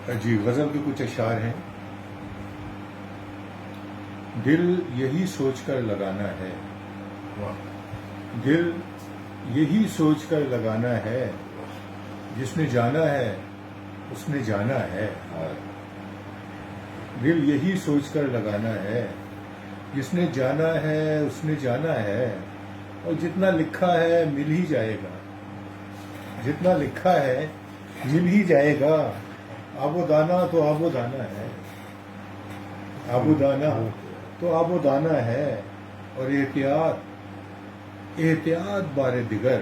جی غزل کے کچھ اشعار ہیں. دل یہی سوچ کر لگانا ہے، دل یہی سوچ کر لگانا ہے، جس نے جانا ہے اس نے جانا ہے. دل یہی سوچ کر لگانا ہے، جس نے جانا ہے اس نے جانا ہے. اور جتنا لکھا ہے مل ہی جائے گا، جتنا لکھا ہے مل ہی جائے گا. آب و دانا تو آب و دانا ہے، آب و دانا تو آب و دانا ہے. اور احتیاط احتیاط بار دیگر،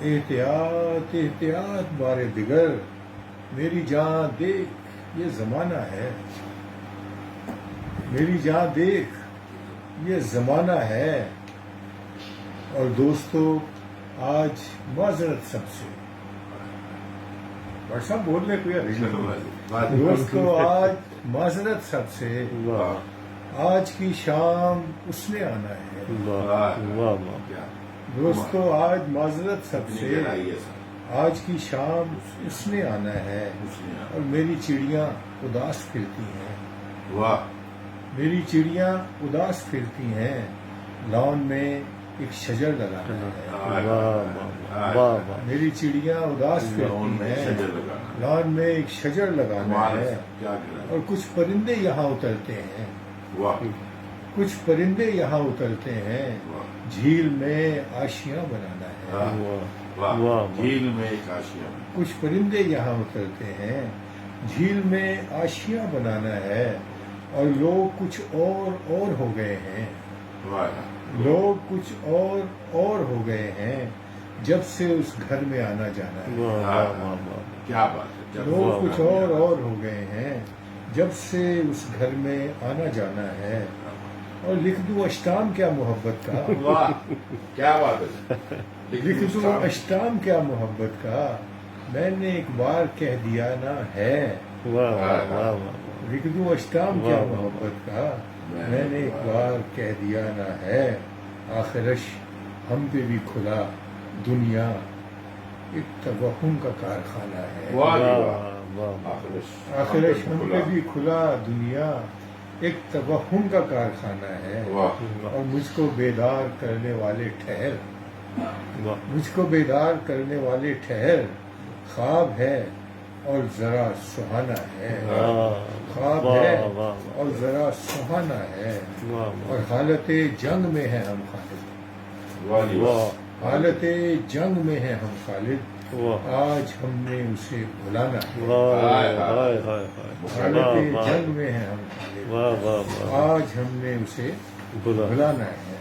احتیاط احتیاط بار دیگر. میری جان دیکھ یہ زمانہ ہے، میری جان دیکھ یہ زمانہ ہے. اور دوستو آج معذرت سب سے، ڈاکٹر صاحب بول رہے کوئی. دوستو آج معذرت سب سے، آج کی شام اس نے آنا ہے. دوستو آج معذرت سب سے، آج کی شام اس نے آنا ہے. اور میری چڑیاں اداس پھرتی ہیں، میری چڑیاں اداس پھرتی ہیں. لان میں ایک شجر لگانا ہے، میری چڑیاں اداس پھرتی ہیں. لان میں ایک شجر لگانا ہے. اور کچھ پرندے یہاں اترتے ہیں، کچھ پرندے یہاں اترتے ہیں. جھیل میں آشیاں بنانا ہے، جھیل میں ایک آشیاں. کچھ پرندے یہاں اترتے ہیں. جھیل میں آشیاں بنانا ہے. اور لوگ کچھ اور ہو گئے ہیں، لوگ کچھ اور ہو گئے ہیں. جب سے اس گھر میں آنا جانا ہے، کیا بات ہے. لوگ کچھ اور ہو گئے ہیں. جب سے اس گھر میں آنا جانا ہے. اور لکھ دوں اشٹام کیا محبت کا، واہ کیا بات ہے. لکھ دوں اشٹام کیا محبت کا. میں نے ایک بار کہہ دیا نا ہے. لکھ دوں اشٹام کیا محبت کا، میں نے ایک بار کہہ دیا نہ ہے. آخرش ہم پہ بھی کھلا دنیا ایک توہم کا کارخانہ ہے. آخرش ہم پہ بھی کھلا دنیا ایک توہم کا کارخانہ ہے. اور مجھ کو بیدار کرنے والے ٹھہر، مجھ کو بیدار کرنے والے ٹھہر. خواب ہے اور ذرا سہانا ہے، خواب ہے اور ذرا سہانا ہے. اور حالت جنگ میں ہے ہم خالد، حالت جنگ میں ہے ہم خالد. آج ہم نے اسے بلانا ہے، حالت جنگ میں ہے ہم خالد. آج ہم نے اسے بلانا ہے.